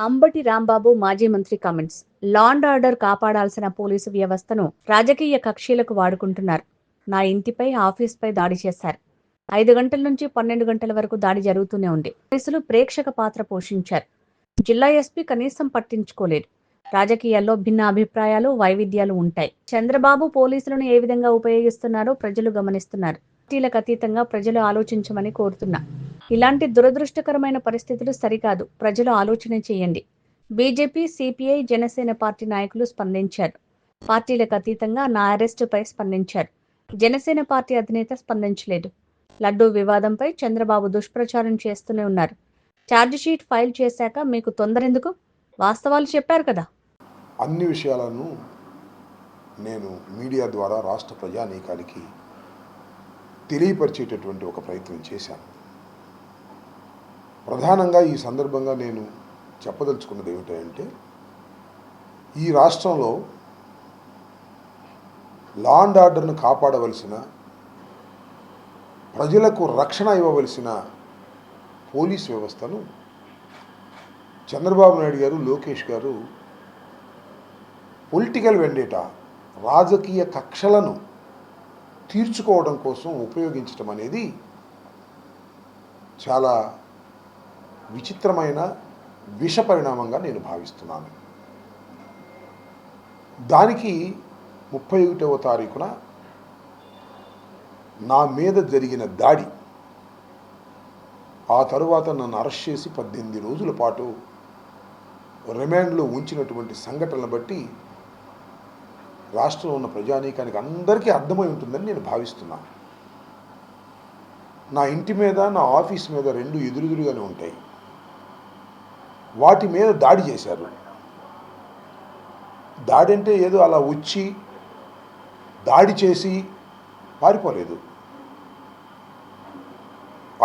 అంబటి రాంబాబు మాజీ మంత్రి comments. Law and order కాపాడాల్సిన పోలీసు వ్యవస్థను రాజకీయ కక్షీలకు వాడుకుంటున్నారు. నా ఇంటిపై, ఆఫీస్పై దాడి చేశారు. 5 గంటల నుంచి 12 గంటల వరకు దాడి జరుగుతూనే ఉంది. పోలీసులు ప్రేక్షక పాత్ర పోషించారు. జిల్లా ఎస్పీ కనీసం పట్టించుకోలేదు. రాజకీయాల్లో భిన్న అభిప్రాయాలు, వైవిధ్యాలు ఉంటాయి. చంద్రబాబు పోలీసులను ఏ విధంగా ఉపయోగిస్తున్నారో ప్రజలు గమనిస్తున్నారు. పార్టీలకు అతీతంగా ప్రజలు ఆలోచించమని కోరుతున్నా. ఇలాంటి దురదృష్టకరమైన పరిస్థితులు సరికాదు. ప్రజలు ఆలోచన చేయండి. బీజేపీ, సిపిఐ, జనసేన పార్టీ నాయకులు స్పందించారు. పార్టీలకు అతీతంగా నా అరెస్టుపై స్పందించారు. జనసేన పార్టీ అధినేత స్పందించలేదు. లడ్డూ వివాదంపై చంద్రబాబు దుష్ప్రచారం చేస్తూనే ఉన్నారు. ఛార్జిషీట్ ఫైల్ చేశాక మీకు తొందరెందుకు? వాస్తవాలు చెప్పారు కదా. అన్ని విషయాలను నేను మీడియా ద్వారా రాష్ట్ర ప్రజానీకానికి తెలియపరిచేటటువంటి ఒక ప్రయత్నం చేశాను. ప్రధానంగా ఈ సందర్భంగా నేను చెప్పదలుచుకున్నది ఏమిటంటే, ఈ రాష్ట్రంలో లా అండ్ ఆర్డర్ను కాపాడవలసిన, ప్రజలకు రక్షణ ఇవ్వవలసిన పోలీస్ వ్యవస్థను చంద్రబాబు నాయుడు గారు, లోకేష్ గారు పొలిటికల్ వెండేటా, రాజకీయ కక్షలను తీర్చుకోవడం కోసం ఉపయోగించడం అనేది చాలా విచిత్రమైన విష పరిణామంగా నేను భావిస్తున్నాను. దానికి 31వ తారీఖున నా మీద జరిగిన దాడి, ఆ తరువాత నన్ను అరెస్ట్ చేసి 18 రోజుల పాటు రిమాండ్లో ఉంచినటువంటి సంఘటనలను బట్టి రాష్ట్రంలో ఉన్న ప్రజానీకానికి అందరికీ అర్థమై ఉంటుందని నేను భావిస్తున్నాను. నా ఇంటి మీద, నా ఆఫీస్ మీద 2 ఎదురెదురుగానే ఉంటాయి. వాటి మీద దాడి చేశారు. దాడి అంటే ఏదో అలా వచ్చి దాడి చేసి పారిపోలేదు.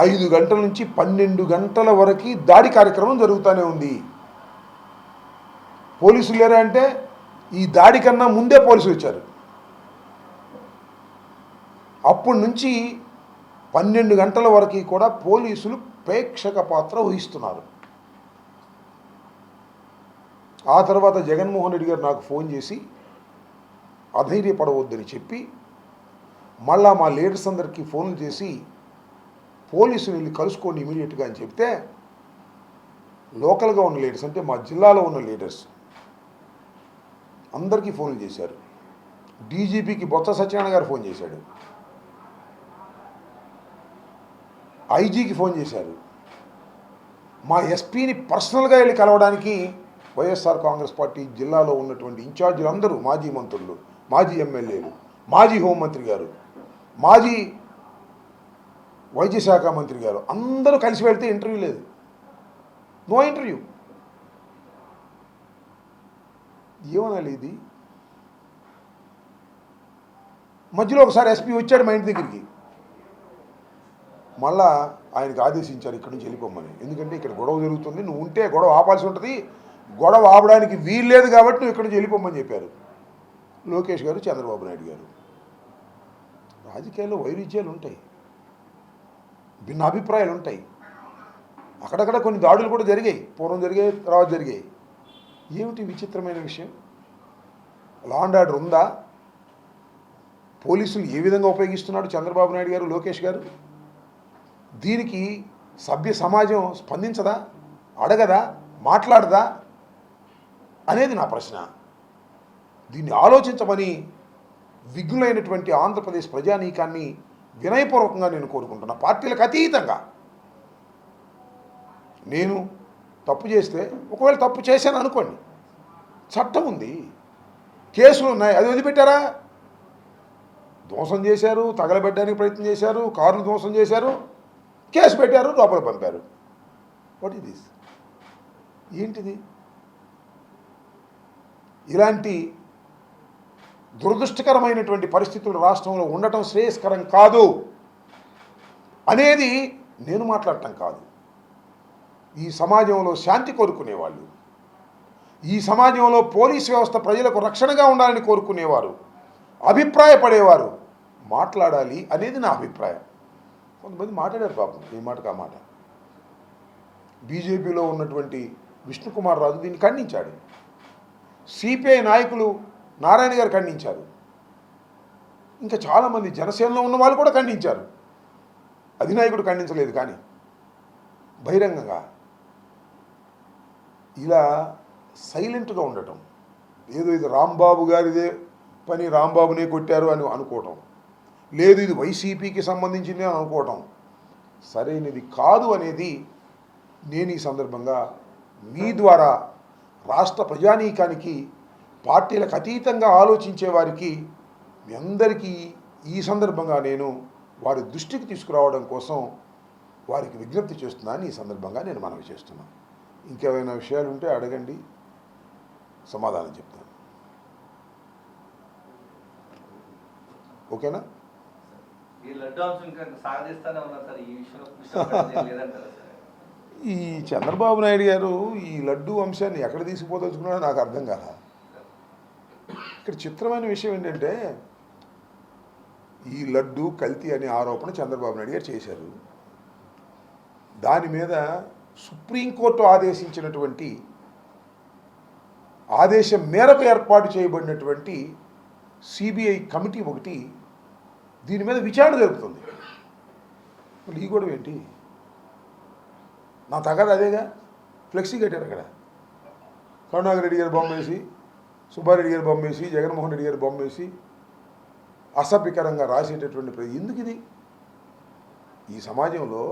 5 గంటల నుంచి 12 గంటల వరకు దాడి కార్యక్రమం జరుగుతూనే ఉంది. పోలీసులు లేరా అంటే, ఈ దాడి కన్నా ముందే పోలీసులు వచ్చారు. అప్పటి నుంచి 12 గంటల వరకు కూడా పోలీసులు ప్రేక్షక పాత్ర వహిస్తున్నారు. ఆ తర్వాత జగన్మోహన్ రెడ్డి గారు నాకు ఫోన్ చేసి అధైర్యపడవద్దని చెప్పి, మళ్ళా మా లీడర్స్ అందరికీ ఫోన్లు చేసి పోలీసులు వెళ్ళి కలుసుకోండి ఇమీడియట్గా అని చెప్తే, లోకల్గా ఉన్న లీడర్స్ అంటే మా జిల్లాలో ఉన్న లీడర్స్ అందరికీ ఫోన్లు చేశారు. డీజీపీకి బొత్స సత్యనారాయణ గారు ఫోన్ చేశాడు, ఐజీకి ఫోన్ చేశారు. మా ఎస్పీని పర్సనల్గా వెళ్ళి కలవడానికి వైఎస్ఆర్ కాంగ్రెస్ పార్టీ జిల్లాలో ఉన్నటువంటి ఇన్ఛార్జీలు అందరూ, మాజీ మంత్రులు, మాజీ ఎమ్మెల్యేలు, మాజీ హోంమంత్రి గారు, మాజీ వైద్య శాఖ మంత్రి గారు అందరూ కలిసి వెళ్తే ఇంటర్వ్యూ లేదు. No interview. ఏమనాలి ఇది? మధ్యలో ఒకసారి ఎస్పీ వచ్చాడు మా ఇంటి దగ్గరికి. మళ్ళా ఆయనకు ఆదేశించారు ఇక్కడి నుంచి వెళ్ళిపోమని. ఎందుకంటే ఇక్కడ గొడవ జరుగుతుంది, నువ్వు ఉంటే గొడవ ఆపాల్సి ఉంటుంది, గొడవ ఆపడానికి వీల్లేదు కాబట్టి నువ్వు ఇక్కడి నుంచి వెళ్ళిపోమని చెప్పారు లోకేష్ గారు, చంద్రబాబు నాయుడు గారు. రాజకీయాల్లో వైరుధ్యాలు ఉంటాయి, భిన్న అభిప్రాయాలు ఉంటాయి. అక్కడక్కడ కొన్ని దాడులు కూడా జరిగాయి, పూర్వం జరిగాయి, తర్వాత జరిగాయి. ఏమిటి విచిత్రమైన విషయం? లా అండ్ ఆర్డర్ ఉందా? పోలీసులు ఏ విధంగా ఉపయోగిస్తున్నాడు చంద్రబాబు నాయుడు గారు, లోకేష్ గారు? దీనికి సభ్య సమాజం స్పందించదా, అడగదా, మాట్లాడదా అనేది నా ప్రశ్న. దీన్ని ఆలోచించమని విఘ్నులైనటువంటి ఆంధ్రప్రదేశ్ ప్రజానీకాన్ని వినయపూర్వకంగా నేను కోరుకుంటున్నా. పార్టీలకు అతీతంగా నేను తప్పు చేస్తే, ఒకవేళ తప్పు చేశాను అనుకోండి, చట్టం ఉంది, కేసులు ఉన్నాయి, అది వదిలిపెట్టారా? ధ్వంసం చేశారు, తగలబెట్టడానికి ప్రయత్నం చేశారు, కార్లు ధ్వంసం చేశారు, కేసు పెట్టారు, లోపల పంపారు. What is this? ఏంటిది? ఇలాంటి దురదృష్టకరమైనటువంటి పరిస్థితులు రాష్ట్రంలో ఉండటం శ్రేయస్కరం కాదు అనేది నేను మాట్లాడటం కాదు. ఈ సమాజంలో శాంతి కోరుకునేవాళ్ళు, ఈ సమాజంలో పోలీస్ వ్యవస్థ ప్రజలకు రక్షణగా ఉండాలని కోరుకునేవారు, అభిప్రాయపడేవారు మాట్లాడాలి అనేది నా అభిప్రాయం. కొంతమంది మాట్లాడారు పాపం, ఈ మాటకు ఆ మాట. బీజేపీలో ఉన్నటువంటి విష్ణుకుమార్ రాజు దీన్ని ఖండించాడు. సిపిఐ నాయకులు నారాయణ గారు ఖండించారు. ఇంకా చాలామంది జనసేనలో ఉన్న వాళ్ళు కూడా ఖండించారు. అధినాయకుడు ఖండించలేదు. కానీ బహిరంగంగా ఇలా సైలెంట్గా ఉండటం, ఏదో ఇది రాంబాబు గారిదే పని, రాంబాబునే కొట్టారు అని అనుకోవటం, లేదు ఇది వైసీపీకి సంబంధించింది అని అనుకోవటం సరైనది కాదు అనేది నేను ఈ సందర్భంగా మీ ద్వారా రాష్ట్ర ప్రజానీకానికి, పార్టీలకు అతీతంగా ఆలోచించే వారికి, మీ అందరికీ ఈ సందర్భంగా నేను వారి దృష్టికి తీసుకురావడం కోసం వారికి విజ్ఞప్తి చేస్తున్నాను. ఈ సందర్భంగా నేను మనవి చేస్తున్నాను. ఇంకేమైనా విషయాలు ఉంటే అడగండి, సమాధానం చెప్తాను. ఓకేనా? ఈ చంద్రబాబు నాయుడు గారు ఈ లడ్డూ అంశాన్ని ఎక్కడ తీసుకుపోదలుచుకున్నాడో నాకు అర్థం కాల. ఇక్కడ చిత్రమైన విషయం ఏంటంటే, ఈ లడ్డూ కల్తీ అనే ఆరోపణ చంద్రబాబు నాయుడు గారు చేశారు. దాని మీద సుప్రీంకోర్టు ఆదేశించినటువంటి ఆదేశం మేరకు ఏర్పాటు చేయబడినటువంటి సిబిఐ కమిటీ ఒకటి దీని మీద విచారణ జరుపుతుంది. మళ్ళీ ఈ గొడవ ఏంటి? నా తగదు అదేగా. ఫ్లెక్సీ కట్టారు అక్కడ, కరుణాకర్ రెడ్డి గారి బొమ్మ వేసి, సుబ్బారెడ్డి గారి బొమ్మ వేసి, జగన్మోహన్ రెడ్డి గారి బొమ్మ వేసి అసభ్యకరంగా రాసేటటువంటి ఎందుకు ఇది? ఈ సమాజంలో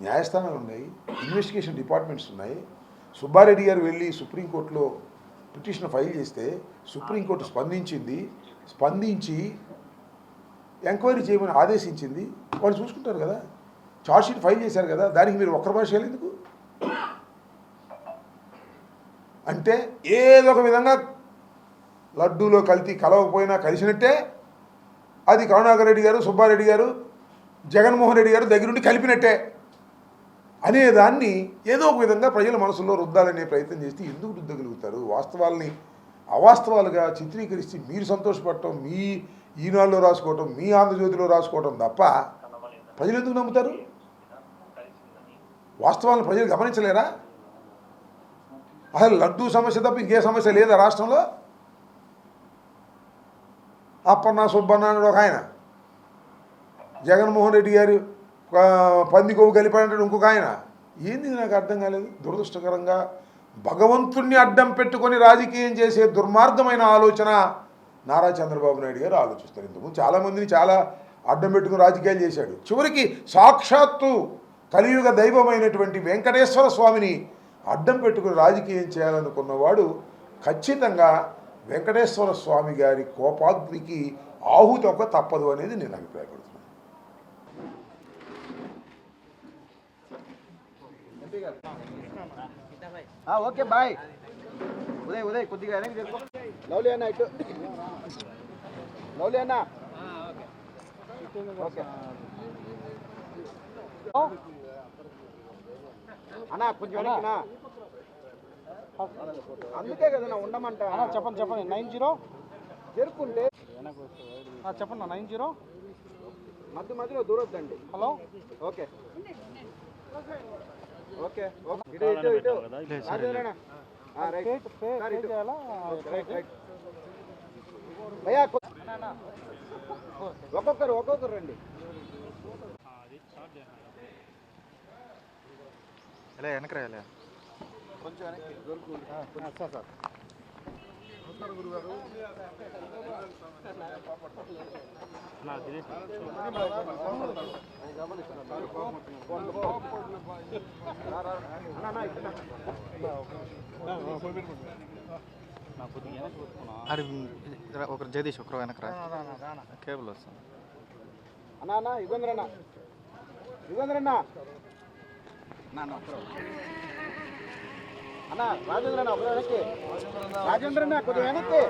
న్యాయస్థానాలు ఉన్నాయి, ఇన్వెస్టిగేషన్ డిపార్ట్మెంట్స్ ఉన్నాయి. సుబ్బారెడ్డి గారు వెళ్ళి సుప్రీంకోర్టులో పిటిషన్ ఫైల్ చేస్తే సుప్రీంకోర్టు స్పందించి ఎంక్వైరీ చేయమని ఆదేశించింది. వాళ్ళు చూసుకుంటారు కదా, ఛార్జ్షీట్ ఫైల్ చేశారు కదా, దానికి మీరు ఒక్కరి భాష ఎందుకు? అంటే ఏదో ఒక విధంగా లడ్డూలో కల్తీ కలవకపోయినా కలిసినట్టే, అది కరుణాకర్ రెడ్డి గారు, సుబ్బారెడ్డి గారు, జగన్మోహన్ రెడ్డి గారు దగ్గరుండి కలిపినట్టే అనేదాన్ని ఏదో ఒక విధంగా ప్రజల మనసులో రుద్దాలనే ప్రయత్నం చేస్తే ఎందుకు రుద్దగలుగుతారు? వాస్తవాల్ని అవాస్తవాలుగా చిత్రీకరిస్తే మీరు సంతోషపడటం, మీ ఈనాడులో రాసుకోవటం, మీ ఆంధ్రజ్యోతిలో రాసుకోవటం తప్ప ప్రజలు ఎందుకు నమ్ముతారు? వాస్తవాలను ప్రజలు గమనించలేరా? అసలు లడ్డూ సమస్య తప్ప ఇంకే సమస్య లేదా రాష్ట్రంలో? అప్పన్న సుబ్బన్న అని ఒక ఆయన, జగన్మోహన్ రెడ్డి గారు పంది కొవ్వు కలిపాడంటే ఇంకొక ఆయన. ఏంది నాకు అర్థం కాలేదు. దురదృష్టకరంగా భగవంతుణ్ణి అడ్డం పెట్టుకొని రాజకీయం చేసే దుర్మార్గమైన ఆలోచన నారా చంద్రబాబు నాయుడు గారు ఆలోచిస్తారు. ఇంతకుముందు చాలామందిని చాలా అడ్డం పెట్టుకుని రాజకీయాలు చేశాడు. చివరికి సాక్షాత్తు కలియుగ దైవమైనటువంటి వెంకటేశ్వర స్వామిని అడ్డం పెట్టుకుని రాజకీయం చేయాలనుకున్నవాడు ఖచ్చితంగా వెంకటేశ్వర స్వామి గారి కోపాగ్నికి ఆహుతి ఒక తప్పదు అనేది నేను అభిప్రాయపడుతున్నాను. Okay bye. ఉదయ్ కొద్దిగా లవ్లీ అన్న ఇటు, లవ్లీ అన్న ఓకే అన్నా కొంచెం వెనక్కినా, అందుకే కదా ఉండమంట. చెప్పండి 90 జరుపుకుంటే చెప్పండి 90 మధ్యలో దూరొద్దండి. హలో ఓకే ఓకే ఇటు భయ్యా ఒక్కొక్కరు రండి. ఎలా వెనక రాయాలి కొంచెం వెనక్కి సార్. నమస్కారం గురుగారు. ఒకరు జగదీష్ ఒకరు వెనక కేబుల్ వస్తుంది. అన్నా యుగంధ్రన్న అన్నా రాజేంద్రన్న ఒకరు వెనక్కి, రాజేంద్రన్న కొద్దిగా వెనక్కి.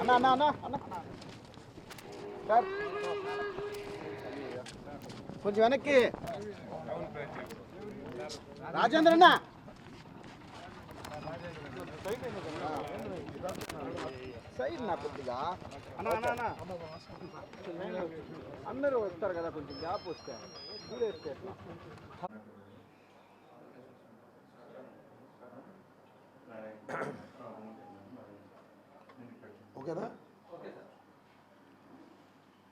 అన్నా సార్ కొంచెం వెనక్కి. రాజేంద్రన్న సైడ్ నా కొద్దిగా అందరూ వస్తారు కదా, కొంచెం గ్యాప్ వస్తే దూరేస్తే ఎట్లా? ఓకేనా?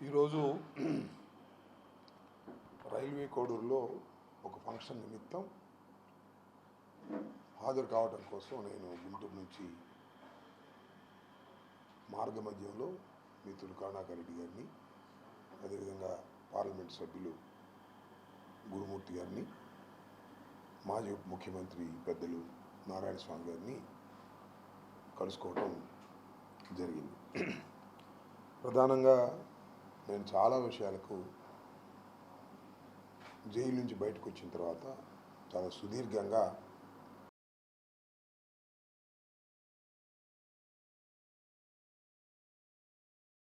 ఈరోజు రైల్వే కోడూరులో ఒక ఫంక్షన్ నిమిత్తం హాజరు కావడం కోసం నేను గుంటూరు నుంచి మార్గ మధ్యంలో మిత్రులు కరుణాకర్ రెడ్డి గారిని, అదేవిధంగా పార్లమెంట్ సభ్యులు గురుమూర్తి గారిని, మాజీ ముఖ్యమంత్రి పెద్దలు నారాయణ స్వామి గారిని కలుసుకోవటం జరిగింది. ప్రధానంగా నేను చాలా విషయాలకు జైలు నుంచి బయటకు వచ్చిన తర్వాత చాలా సుదీర్ఘంగా